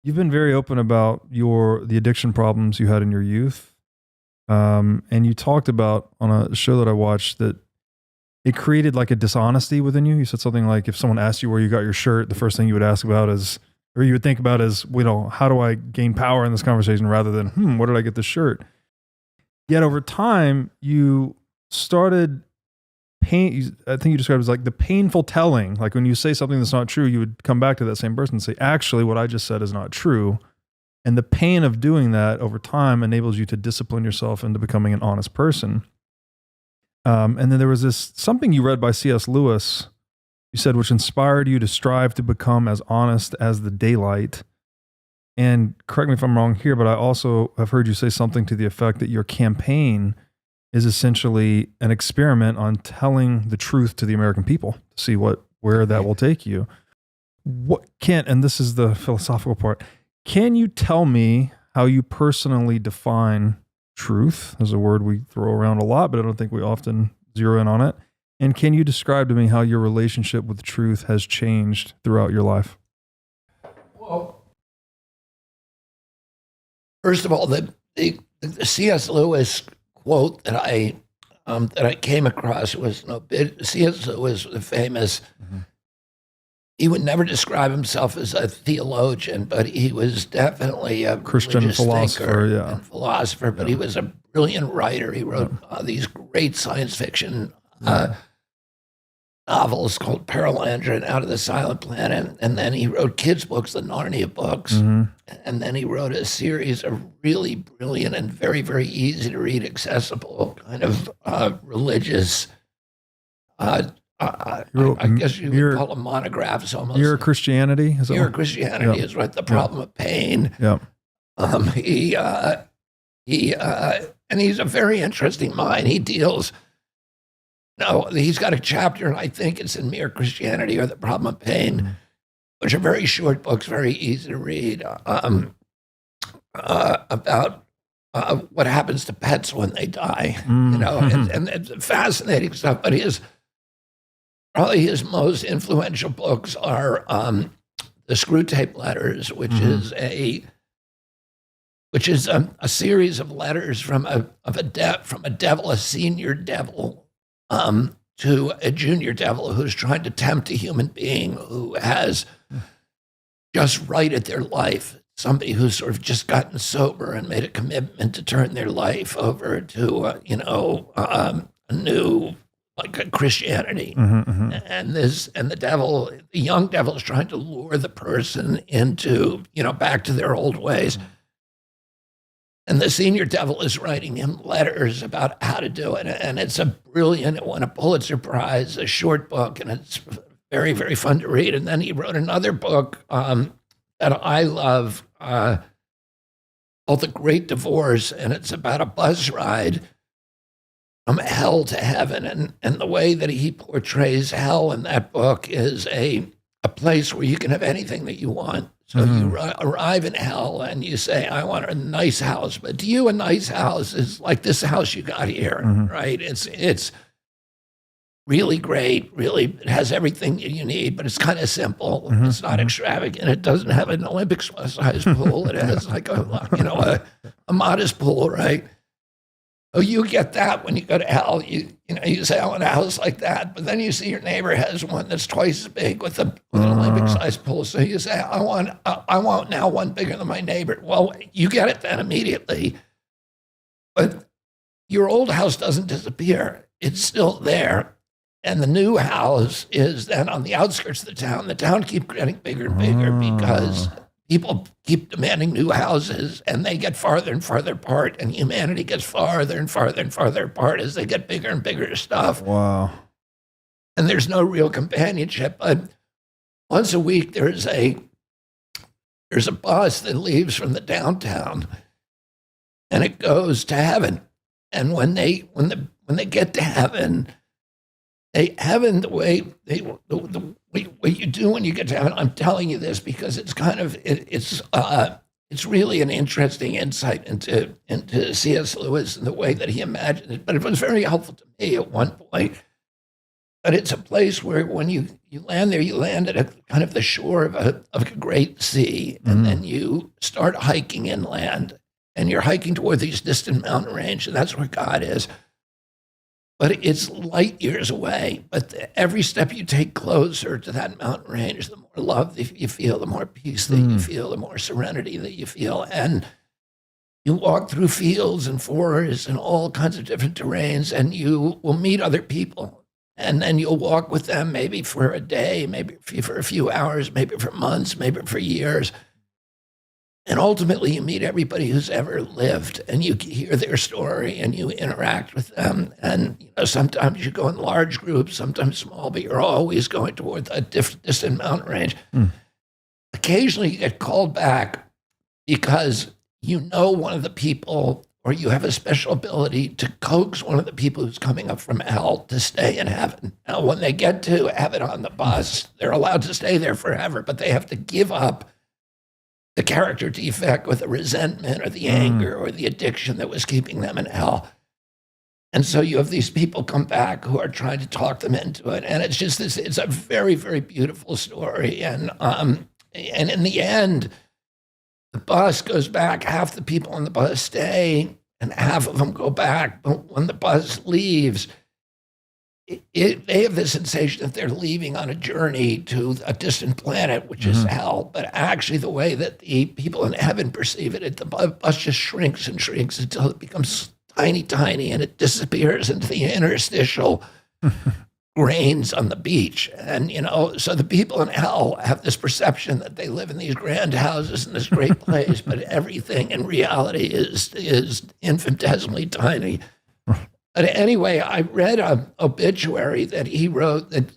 You've been very open about the addiction problems you had in your youth. And you talked about on a show that I watched that it created like a dishonesty within you. You said something like, if someone asked you where you got your shirt, the first thing you would ask about is, or you would think about is, how do I gain power in this conversation rather than, where did I get this shirt? Yet over time, you started I think you described it as like the painful telling. Like when you say something that's not true, you would come back to that same person and say, actually, what I just said is not true. And the pain of doing that over time enables you to discipline yourself into becoming an honest person. And then there was something you read by C.S. Lewis, you said, which inspired you to strive to become as honest as the daylight. And correct me if I'm wrong here, but I also have heard you say something to the effect that your campaign is essentially an experiment on telling the truth to the American people to see where that will take you. And this is the philosophical part. Can you tell me how you personally define truth? Is a word we throw around a lot, but I don't think we often zero in on it. And can you describe to me how your relationship with truth has changed throughout your life? Well, first of all, the C.S. Lewis quote that I came across was C.S. Lewis was famous. Mm-hmm. He would never describe himself as a theologian, but he was definitely a Christian philosopher, and philosopher. But he was a brilliant writer. He wrote these great science fiction novels called Perelandra and Out of the Silent Planet, and then he wrote kids' books, the Narnia books, and then he wrote a series of really brilliant and very, very easy to read, accessible kind of religious. I guess you would call them monographs almost. Mere Christianity? Mere Christianity is right. The problem of pain. Yeah. And he's a very interesting mind. He deals. No, he's got a chapter, and I think it's in Mere Christianity or The Problem of Pain, which are very short books, very easy to read, about what happens to pets when they die. And it's fascinating stuff. But probably his most influential books are the Screwtape Letters, which is a series of letters from a devil, a senior devil, to a junior devil who's trying to tempt a human being who has just righted their life. Somebody who's sort of just gotten sober and made a commitment to turn their life over to a new, like a Christianity. And the young devil is trying to lure the person into, back to their old ways. And the senior devil is writing him letters about how to do it. And it's it won a Pulitzer Prize, a short book, and it's very, very fun to read. And then he wrote another book that I love called The Great Divorce, and it's about a bus ride from hell to heaven. And the way that he portrays hell in that book is a place where you can have anything that you want. So you arrive in hell and you say, I want a nice house. But to you, a nice house is like this house you got here, right? It's really great, really, it has everything you need, but it's kind of simple. It's not extravagant. It doesn't have an Olympics-sized pool. It has like a modest pool, right? Oh, you get that when you go to hell. You say, I want a house like that, but then you see your neighbor has one that's twice as big with an Olympic-sized pool. So you say, I want now one bigger than my neighbor. Well, you get it then immediately, but your old house doesn't disappear. It's still there, and the new house is then on the outskirts of the town. The town keeps getting bigger and bigger because people keep demanding new houses, and they get farther and farther apart, and humanity gets farther and farther and farther apart as they get bigger and bigger stuff. Wow. And there's no real companionship. But once a week, there's a bus that leaves from the downtown, and it goes to heaven. And when they get to heaven, what you do when you get to heaven, I'm telling you this because it's kind of, it's really an interesting insight into C.S. Lewis and the way that he imagined it. But it was very helpful to me at one point. But it's a place where when you you land there, you land at a kind of the shore of a great sea, and then you start hiking inland, and you're hiking toward these distant mountain range, and that's where God is. But it's light years away. But every step you take closer to that mountain range, the more love that you feel, the more peace that you feel, the more serenity that you feel. And you walk through fields and forests and all kinds of different terrains, and you will meet other people. And then you'll walk with them maybe for a day, maybe for a few hours, maybe for months, maybe for years. And ultimately, you meet everybody who's ever lived, and you hear their story, and you interact with them. And sometimes you go in large groups, sometimes small, but you're always going toward a distant mountain range. Occasionally, you get called back because you know one of the people, or you have a special ability to coax one of the people who's coming up from hell to stay in heaven. Now, when they get to heaven on the bus, they're allowed to stay there forever, but they have to give up the character defect or the resentment or the anger or the addiction that was keeping them in hell. And so you have these people come back who are trying to talk them into it. And it's just this, it's a very, very beautiful story. And in the end, the bus goes back, half the people on the bus stay and half of them go back. But when the bus leaves, they have the sensation that they're leaving on a journey to a distant planet, which is hell. But actually, the way that the people in heaven perceive it, the bus just shrinks and shrinks until it becomes tiny, tiny, and it disappears into the interstitial grains on the beach. And, so the people in hell have this perception that they live in these grand houses in this great place, but everything in reality is infinitesimally tiny. But anyway, I read an obituary that he wrote, that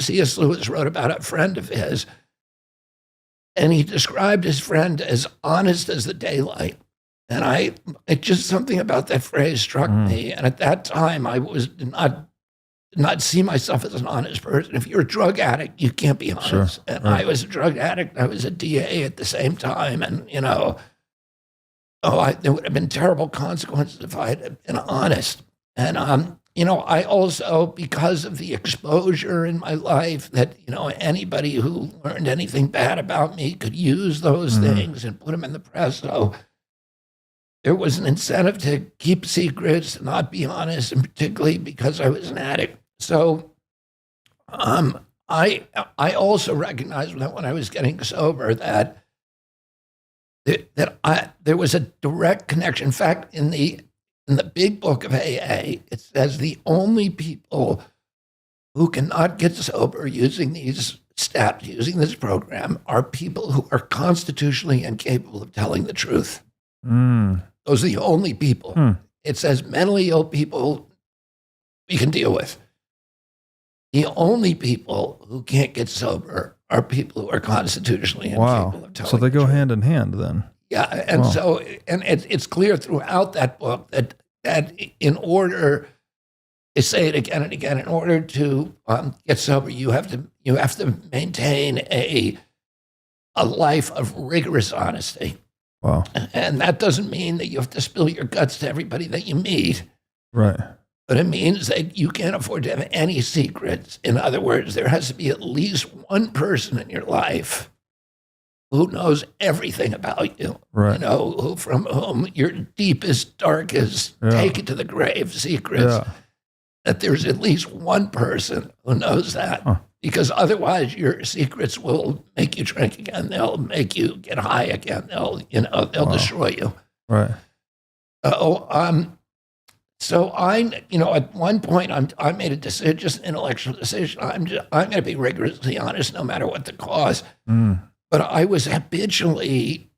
C.S. Lewis wrote about a friend of his. And he described his friend as honest as the daylight. And it just something about that phrase struck me. And at that time, I did not see myself as an honest person. If you're a drug addict, you can't be honest. Sure. And I was a drug addict. I was a DA at the same time. And, there would have been terrible consequences if I had been honest. And, I also, because of the exposure in my life that, anybody who learned anything bad about me could use those things and put them in the press. So there was an incentive to keep secrets, not be honest, and particularly because I was an addict. So I also recognized that when I was getting sober that there was a direct connection. In fact, in the big book of AA, it says the only people who cannot get sober using these steps, using this program, are people who are constitutionally incapable of telling the truth. Those are the only people. It says mentally ill people we can deal with. The only people who can't get sober are people who are constitutionally incapable of telling So they go the truth. hand in hand then. Yeah, and it's clear throughout that book that in order, they say it again and again, in order to get sober, you have to maintain a life of rigorous honesty. Wow. And that doesn't mean that you have to spill your guts to everybody that you meet. Right. But it means that you can't afford to have any secrets. In other words, there has to be at least one person in your life who knows everything about you. Right. From whom your deepest, darkest, take it to the grave secrets. Yeah. That there's at least one person who knows that. Because otherwise your secrets will make you drink again. They'll make you get high again. They'll destroy you. Right. So at one point I made a decision, just an intellectual decision. I'm going to be rigorously honest no matter what the cost. But I was habitually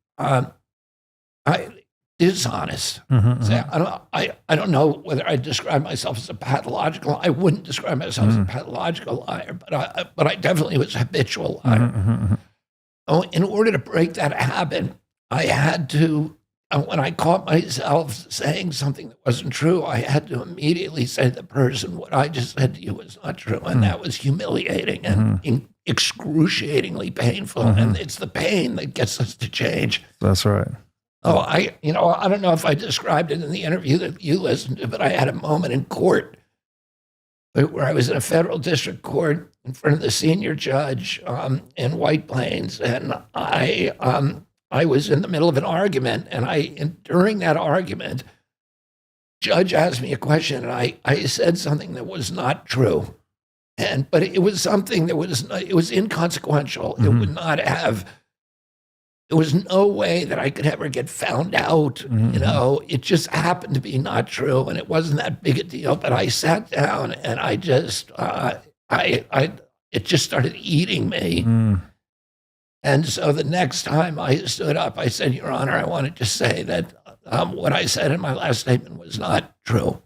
dishonest. I don't know whether I describe myself as a pathological. I wouldn't describe myself as a pathological liar, but I definitely was a habitual liar. In order to break that habit, I had to. When I caught myself saying something that wasn't true, I had to immediately say to the person, "What I just said to you was not true," and that was humiliating and excruciatingly painful. And it's the pain that gets us to change. That's right. I don't know if I described it in the interview that you listened to, but I had a moment in court where I was in a federal district court in front of the senior judge in White Plains, and I was in the middle of an argument, and during that argument, judge asked me a question, and I said something that was not true, but it was something that it was inconsequential. It would not have. There was no way that I could ever get found out. You know, it just happened to be not true, and it wasn't that big a deal. But I sat down, and I just, it just started eating me. And so the next time I stood up, I said, Your Honor, I wanted to say that what I said in my last statement was not true.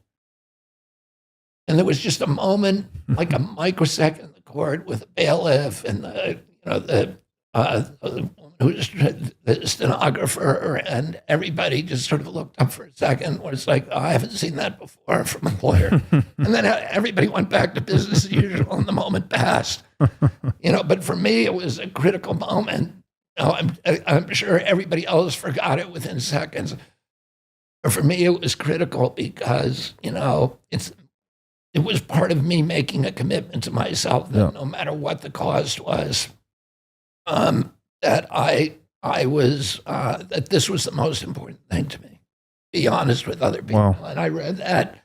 And there was just a moment, like a microsecond in the court with a bailiff and the woman who was the stenographer, and everybody just sort of looked up for a second. Where it's like, oh, I haven't seen that before from a lawyer. And then everybody went back to business as usual, and the moment passed. You know, but for me, it was a critical moment. You know, I'm sure everybody else forgot it within seconds. But for me, it was critical because, you know, it was part of me making a commitment to myself that no matter what the cost was, that that this was the most important thing to me. Be honest with other people. Wow. And I read that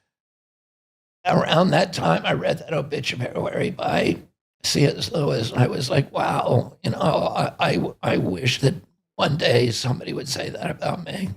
around that time. I read that obituary by C.S. Lewis, and I was like, wow, you know, I wish that one day somebody would say that about me.